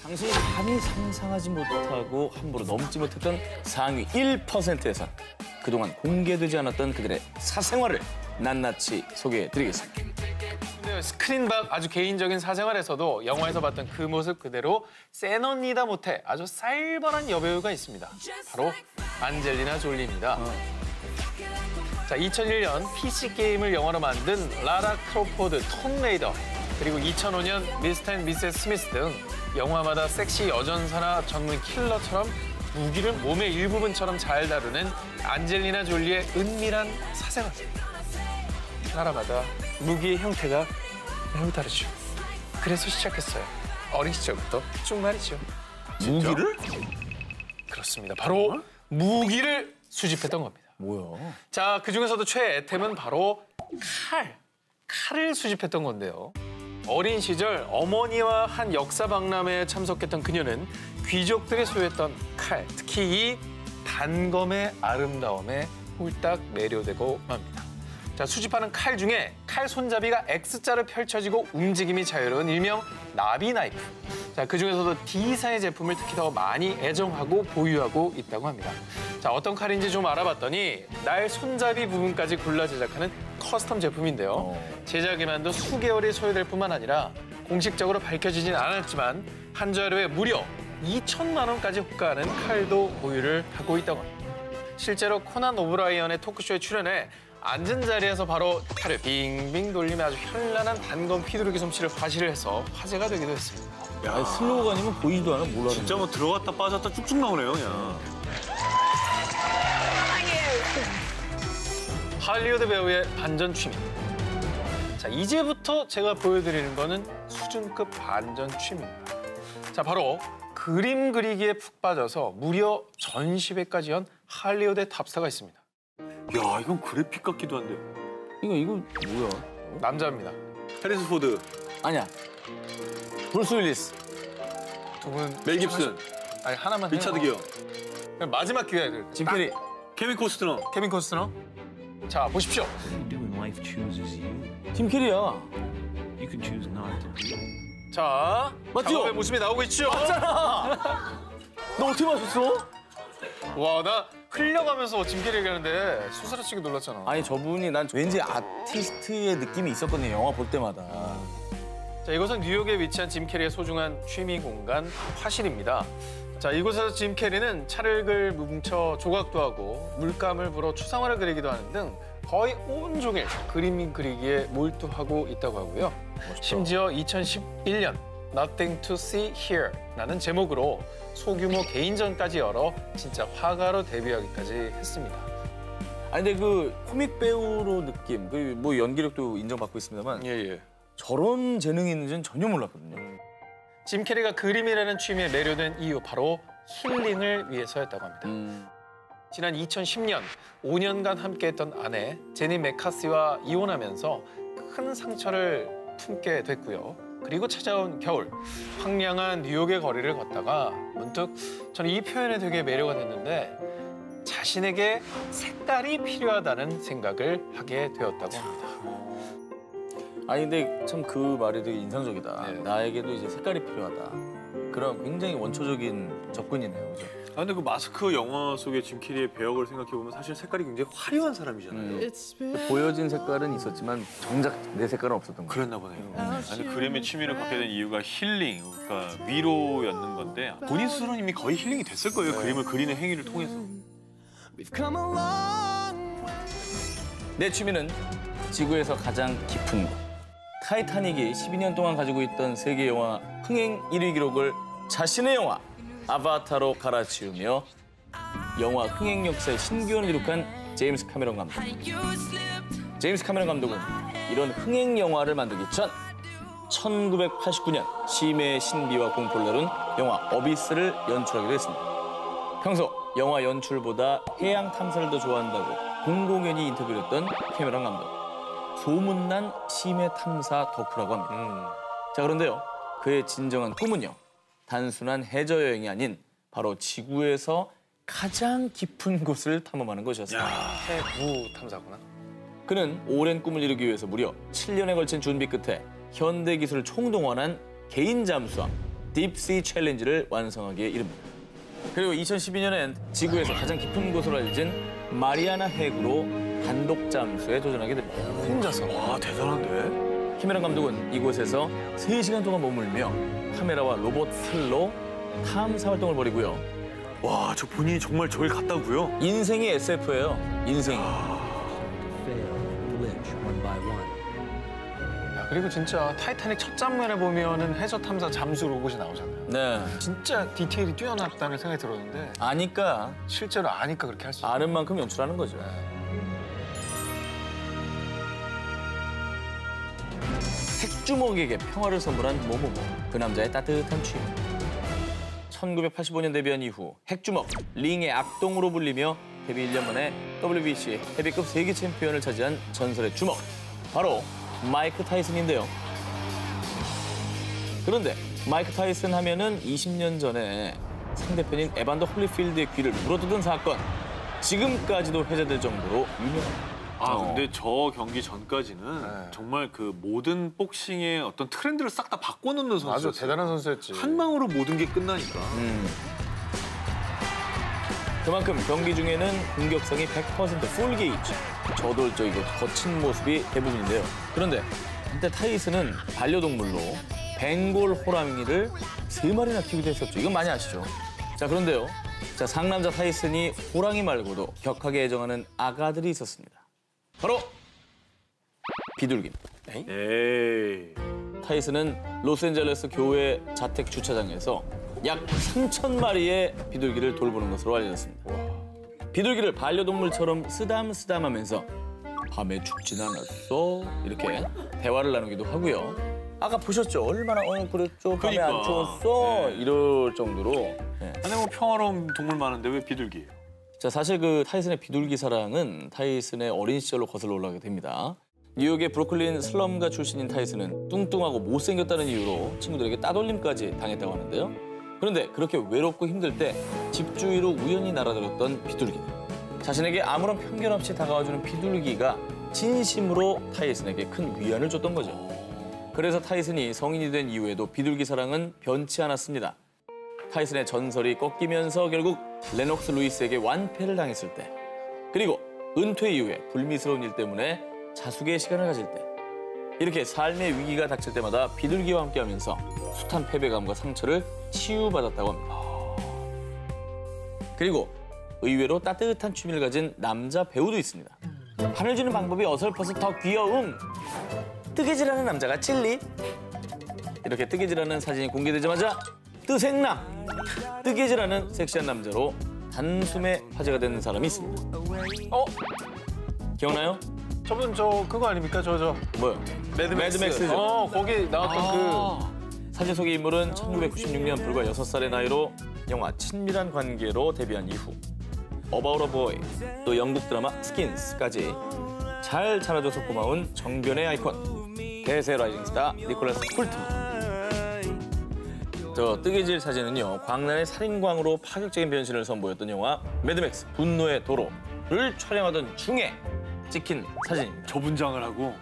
당신이 감히 상상하지 못하고 함부로 넘지 못했던 상위 1%에선 그동안 공개되지 않았던 그들의 사생활을 낱낱이 소개해드리겠습니다. 스크린 밖 아주 개인적인 사생활에서도 영화에서 봤던 그 모습 그대로 센 언니다 못해 아주 살벌한 여배우가 있습니다. 바로 안젤리나 졸리입니다. 자, 2001년 PC게임을 영화로 만든 라라 크로포드, 톰 레이더, 그리고 2005년 미스터 앤 미세스 스미스 등 영화마다 섹시 여전사나 전문 킬러처럼 무기를 몸의 일부분처럼 잘 다루는 안젤리나 졸리의 은밀한 사생활. 나라마다 무기의 형태가 매우 다르죠. 그래서 시작했어요. 어린 시절부터 쭉 말이죠. 무기를? 그렇습니다. 바로 무기를 수집했던 겁니다. 뭐야? 자, 그중에서도 최애템은 바로 칼을 수집했던 건데요. 어린 시절 어머니와 한 역사 박람회에 참석했던 그녀는 귀족들이 소유했던 칼, 특히 이 단검의 아름다움에 홀딱 매료되고 맙니다. 자, 수집하는 칼 중에 칼 손잡이가 X자로 펼쳐지고 움직임이 자유로운 일명 나비 나이프. 자, 그중에서도 D사의 제품을 특히 더 많이 애정하고 보유하고 있다고 합니다. 자, 어떤 칼인지 좀 알아봤더니 날 손잡이 부분까지 골라 제작하는 커스텀 제품인데요. 제작에만도 수개월이 소요될 뿐만 아니라 공식적으로 밝혀지진 않았지만 한 자료에 무려 2천만 원까지 호가하는 칼도 보유를 하고 있다고 합니다. 실제로 코난 오브라이언의 토크쇼에 출연해 앉은 자리에서 바로 칼을 빙빙 돌리며 아주 현란한 단검 휘두르기 솜씨를 과시를 해서 화제가 되기도 했습니다. 야, 슬로우가 아니면 보이지도 않아, 몰라. 진짜 뭐 들어갔다 빠졌다 쭉쭉 나오네요, 그냥. 할리우드 배우의 반전 취미. 자, 이제부터 제가 보여드리는 거는 수준급 반전 취미입니다. 자, 바로 그림 그리기에 푹 빠져서 무려 전시회까지 연 할리우드의 탑스타가 있습니다. 야, 이건 그래픽 같기도 한데. 이거 뭐야? 남자입니다. 해리스 포드. 아니야. 브루스 윌리스. 두 분. 멜 깁슨. 아니, 하나만 리차드 해요. 기어. 마지막 기회야. 짐 캐리. 케빈 코스트너. 케빈 코스트너. 자, 보십시오. 짐 캐리야. 자, 맞죠? 작업의 모습이 나오고 있죠? 너 어떻게 맞췄어? 와, 나 흘려가면서 짐 캐리 얘기하는데 수스라치게 놀랐잖아. 아니, 저분이 난 왠지 아티스트의 느낌이 있었거든요, 영화 볼 때마다. 자, 이곳은 뉴욕에 위치한 짐 캐리의 소중한 취미 공간 화실입니다. 자, 이곳에서 짐 캐리는 찰흙을 뭉쳐 조각도 하고 물감을 불어 추상화를 그리기도 하는 등 거의 온종일 그림 그리기에 몰두하고 있다고 하고요. 멋있다. 심지어 2011년 Nothing to See Here라는 제목으로 소규모 개인전까지 열어 진짜 화가로 데뷔하기까지 했습니다. 아니, 근데 그 코믹 배우로 느낌, 그리고 뭐 연기력도 인정받고 있습니다만 예. 저런 재능이 있는지는 전혀 몰랐거든요. 짐 캐리가 그림이라는 취미에 매료된 이유 바로 힐링을 위해서였다고 합니다. 지난 2010년 5년간 함께했던 아내 제니 맥카시와 이혼하면서 큰 상처를 품게 됐고요. 그리고 찾아온 겨울, 황량한 뉴욕의 거리를 걷다가 문득 저는 이 표현에 되게 매료가 됐는데 자신에게 색깔이 필요하다는 생각을 하게 되었다고 합니다. 아니, 근데 참 그 말이 되게 인상적이다. 네. 나에게도 이제 색깔이 필요하다. 그런 굉장히 원초적인 접근이네요, 그죠? 아, 근데 그 마스크 영화 속의 짐 캐리의 배역을 생각해보면 사실 색깔이 굉장히 화려한 사람이잖아요. 보여진 색깔은 있었지만 정작 내 색깔은 없었던 거예요. 그랬나 보네요. 아니, 그림의 취미를 갖게 된 이유가 힐링, 그러니까 위로였는 건데 본인 스스로는 이미 거의 힐링이 됐을 거예요. 그림을 그리는 행위를 통해서. 내 취미는 지구에서 가장 깊은 곳. 타이타닉이 12년 동안 가지고 있던 세계 영화 흥행 1위 기록을 자신의 영화 아바타로 갈아치우며 영화 흥행 역사의 신기원을 기록한 제임스 카메론 감독. 제임스 카메론 감독은 이런 흥행 영화를 만들기 전 1989년 심해의 신비와 공포를 다룬 영화 어비스를 연출하기도 했습니다. 평소 영화 연출보다 해양 탐사를 더 좋아한다고 공공연히 인터뷰를 했던 카메론 감독. 소문난 심해 탐사 덕후라고 합니다. 자, 그런데요, 그의 진정한 꿈은요, 단순한 해저 여행이 아닌 바로 지구에서 가장 깊은 곳을 탐험하는 것이었습니다. 해부 탐사구나. 그는 오랜 꿈을 이루기 위해서 무려 7년에 걸친 준비 끝에 현대 기술을 총동원한 개인 잠수함 딥시 챌린지를 완성하기에 이릅니다. 그리고 2012년엔 지구에서 가장 깊은 곳으로 알려진 마리아나 해구로 단독 잠수에 도전하게 됩니다. 혼자서. 와 대단한데? 키메란 감독은 이곳에서 3시간 동안 머물며 카메라와 로봇 팔로 탐사 활동을 벌이고요. 와 저 본인이 정말 저길 갔다고요? 인생이 SF예요. 인생이. 야, 그리고 진짜 타이타닉 첫 장면에 보면은 해저 탐사 잠수 로봇이 나오잖아요. 네. 진짜 디테일이 뛰어났다는 생각이 들었는데 아니까 실제로 아니까 그렇게 할 수 있어요. 아는 만큼 연출하는 거죠. 핵주먹에게 평화를 선물한 모모모. 그 남자의 따뜻한 취미. 1985년 데뷔한 이후 핵주먹, 링의 악동으로 불리며 데뷔 1년 만에 WBC 헤비급 세계 챔피언을 차지한 전설의 주먹. 바로 마이크 타이슨인데요. 그런데 마이크 타이슨 하면은 20년 전에 상대편인 에반더 홀리필드의 귀를 물어뜯은 사건. 지금까지도 회자될 정도로 유명합니다. 아 근데 저 경기 전까지는 네. 정말 그 모든 복싱의 어떤 트렌드를 싹 다 바꿔놓는 선수였어요. 아주 대단한 선수였지. 한 방으로 모든 게 끝나니까. 그만큼 경기 중에는 공격성이 100% 풀 게이지, 저돌적이고 거친 모습이 대부분인데요. 그런데 한때 타이슨은 반려동물로 벵골 호랑이를 3마리나 키우기도 했었죠. 이건 많이 아시죠? 자, 그런데요. 자, 상남자 타이슨이 호랑이 말고도 격하게 애정하는 아가들이 있었습니다. 바로 비둘기입니다. 에이. 타이슨은 로스앤젤레스 교회 자택 주차장에서 약 3,000마리의 비둘기를 돌보는 것으로 알려졌습니다. 비둘기를 반려동물처럼 쓰담쓰담하면서 밤에 죽진 않았어? 이렇게 대화를 나누기도 하고요. 아까 보셨죠? 얼마나 그랬죠? 밤에 그러니까. 안 추웠어? 네. 이럴 정도로. 네. 아니 뭐 평화로운 동물 많은데 왜 비둘기예요? 자, 사실 그 타이슨의 비둘기 사랑은 타이슨의 어린 시절로 거슬러 올라가게 됩니다. 뉴욕의 브루클린 슬럼가 출신인 타이슨은 뚱뚱하고 못생겼다는 이유로 친구들에게 따돌림까지 당했다고 하는데요. 그런데 그렇게 외롭고 힘들 때 집 주위로 우연히 날아들었던 비둘기. 자신에게 아무런 편견 없이 다가와주는 비둘기가 진심으로 타이슨에게 큰 위안을 줬던 거죠. 그래서 타이슨이 성인이 된 이후에도 비둘기 사랑은 변치 않았습니다. 타이슨의 전설이 꺾이면서 결국 레녹스 루이스에게 완패를 당했을 때, 그리고 은퇴 이후에 불미스러운 일 때문에 자숙의 시간을 가질 때, 이렇게 삶의 위기가 닥칠 때마다 비둘기와 함께하면서 숱한 패배감과 상처를 치유받았다고 합니다. 그리고 의외로 따뜻한 취미를 가진 남자 배우도 있습니다. 바늘 주는 방법이 어설퍼서 더 귀여움. 뜨개질하는 남자가 찔리. 이렇게 뜨개질하는 사진이 공개되자마자 뜨생남. 뜨개질하는 섹시한 남자로 단숨에 화제가 되는 사람이 있습니다. 기억나요? 저분 저 그거 아닙니까? 저 뭐요? 매드맥스죠. 거기 나왔던 사진 속의 인물은 1996년 불과 6살의 나이로 영화 친밀한 관계로 데뷔한 이후 어바웃 어 보이, 또 영국 드라마 스킨스까지 잘 자라줘서 고마운 정변의 아이콘, 대세 라이징 스타 니콜라스 홀트입니다. 저 뜨개질 사진은요, 광란의 살인광으로 파격적인 변신을 선보였던 영화 매드맥스 분노의 도로를 촬영하던 중에 찍힌 사진입니다. 저 분장을 하고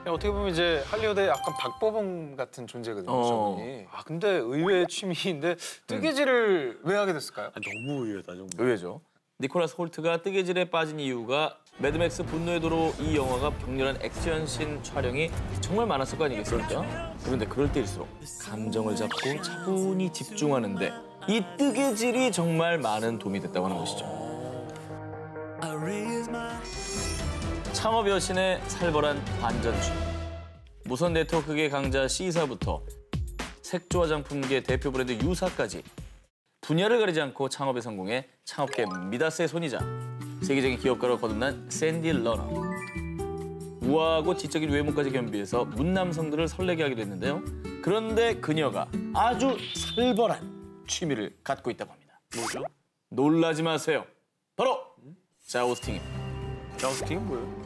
어떻게 보면 이제 할리우드의 약간 박보검 같은 존재거든요. 저분이. 아 근데 의외의 취미인데 뜨개질을 왜 하게 됐을까요? 너무 의외다 정말. 의외죠. 니콜라스 홀트가 뜨개질에 빠진 이유가 매드맥스 분노의 도로 이 영화가 격렬한 액션씬 촬영이 정말 많았을 거 아니겠습니까? 그런데 그럴 때일수록 감정을 잡고 차분히 집중하는데 이 뜨개질이 정말 많은 도움이 됐다고 하는 것이죠. 창업 여신의 살벌한 반전취. 무선 네트워크계 강자 C사부터 색조 화장품계 대표 브랜드 유사까지 분야를 가리지 않고 창업에 성공해 창업계 미다스의 손이자 세계적인 기업가로 거듭난 샌디 러너. 우아하고 지적인 외모까지 겸비해서 문남성들을 설레게 하기도 했는데요. 그런데 그녀가 아주 살벌한 취미를 갖고 있다고 합니다. 뭐죠? 놀라지 마세요. 바로 자우스팅입니다. 자우스팅은 뭐예요?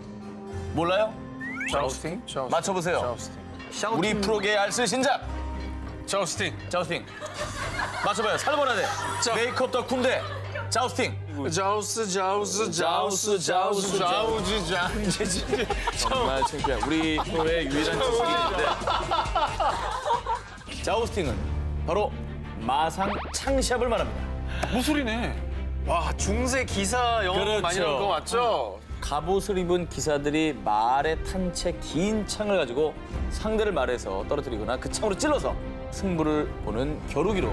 몰라요? 자우스팅? 맞춰보세요. 자우스팅. 우리 프로계의 알쓸 신작. 자우스팅. 자우스팅. 맞춰봐요. 살벌하대. 메이크업 덕후인데. 자우스팅. 정말 창피한 우리 프로의 유일한 지식이 있는데. 자우스팅은 바로 마상 창시합을 말합니다. 무술이네. 와, 중세 기사 영화 그렇죠. 많이 나온 거 맞죠? 갑옷을 입은 기사들이 말에 탄 채 긴 창을 가지고 상대를 말에서 떨어뜨리거나 그 창으로 찔러서 승부를 보는 겨루기로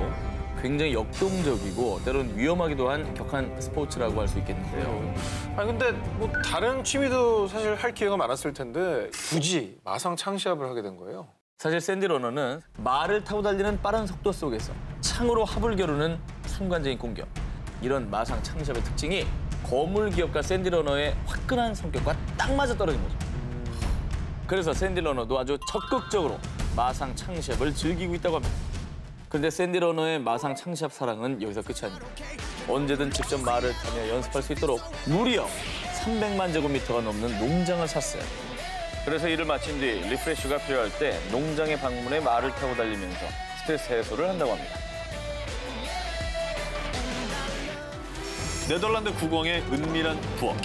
굉장히 역동적이고 때로는 위험하기도 한 격한 스포츠라고 할 수 있겠는데요. 아니 근데 뭐 다른 취미도 사실 할 기회가 많았을 텐데 굳이 마상 창시합을 하게 된 거예요. 사실 샌디 러너는 말을 타고 달리는 빠른 속도 속에서 창으로 합을 겨루는 순간적인 공격. 이런 마상 창시합의 특징이 거물 기업가 샌디 러너의 화끈한 성격과 딱 맞아 떨어진 거죠. 그래서 샌디 러너도 아주 적극적으로 마상 창시합을 즐기고 있다고 합니다. 그런데 샌디 러너의 마상 창시합 사랑은 여기서 끝이 아닙니다. 언제든 직접 말을 타며 연습할 수 있도록 무려 300만 제곱미터가 넘는 농장을 샀어요. 그래서 일을 마친 뒤 리프레쉬가 필요할 때 농장에 방문해 말을 타고 달리면서 스트레스 해소를 한다고 합니다. 네덜란드 국왕의 은밀한 부업.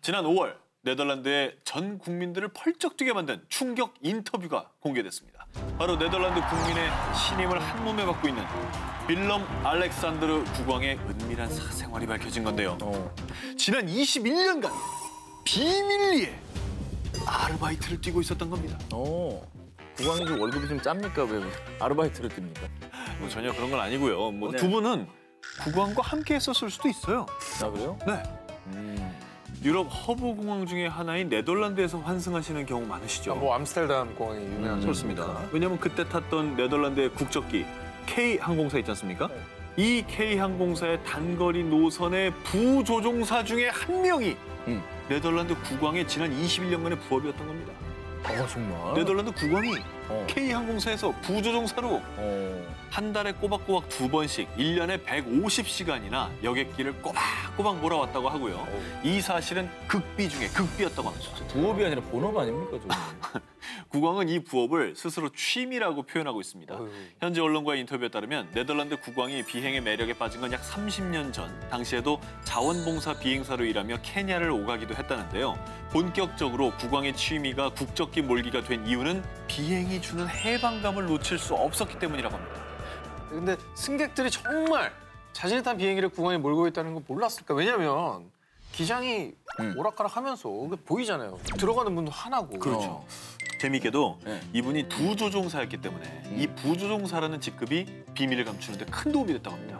지난 5월 네덜란드의 전 국민들을 펄쩍 뛰게 만든 충격 인터뷰가 공개됐습니다. 바로 네덜란드 국민의 신임을 한 몸에 받고 있는 빌럼 알렉산드르 국왕의 은밀한 사생활이 밝혀진 건데요. 지난 21년간 비밀리에 아르바이트를 뛰고 있었던 겁니다. 국왕이 좀 월급이 좀 짭니까? 왜 아르바이트를 뜁니까? 뭐 전혀 그런 건 아니고요. 뭐 네. 두 분은 국왕과 함께 했었을 수도 있어요. 아, 그래요? 네. 유럽 허브 공항 중에 하나인 네덜란드에서 환승하시는 경우 많으시죠? 뭐 암스테르담 공항이 유명하죠. 그렇습니다. 왜냐하면 그때 탔던 네덜란드의 국적기 K 항공사 있지 않습니까? 이 K 항공사의 단거리 노선의 부조종사 중에 한 명이 네덜란드 국왕의 지난 21년간의 부업이었던 겁니다. 정말? 네덜란드 국왕이 어. K 항공사에서 부조종사로 한 달에 꼬박꼬박 2번씩 1년에 150시간이나 여객기를 꼬박꼬박 몰아왔다고 하고요. 이 사실은 극비 중에 극비였다고 합니다. 부업이 아니라 본업 아닙니까? 저는? 국왕은 이 부업을 스스로 취미라고 표현하고 있습니다. 현지 언론과의 인터뷰에 따르면 네덜란드 국왕이 비행의 매력에 빠진 건 약 30년 전. 당시에도 자원봉사 비행사로 일하며 케냐를 오가기도 했다는데요. 본격적으로 국왕의 취미가 국적기 몰기가 된 이유는 비행이 주는 해방감을 놓칠 수 없었기 때문이라고 합니다. 근데 승객들이 정말 자신이 탄 비행기를 국왕이 몰고 있다는 걸 몰랐을까? 왜냐면 기장이 오락가락하면서 보이잖아요. 들어가는 문도 하나고. 그렇죠. 재미있게도 네. 이분이 부조종사였기 때문에 이 부조종사라는 직급이 비밀을 감추는 데 큰 도움이 됐다고 합니다.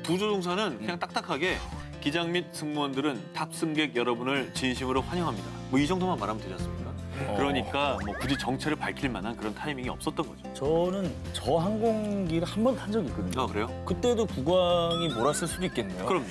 부조종사는 그냥 딱딱하게 기장 및 승무원들은 탑승객 여러분을 진심으로 환영합니다. 뭐 이 정도만 말하면 되지 않습니까? 그러니까 뭐 굳이 정체를 밝힐 만한 그런 타이밍이 없었던 거죠. 저는 저 항공기를 한 번 탄 적이 있거든요. 아, 그래요? 그때도 국왕이 몰았을 수도 있겠네요. 그럼요.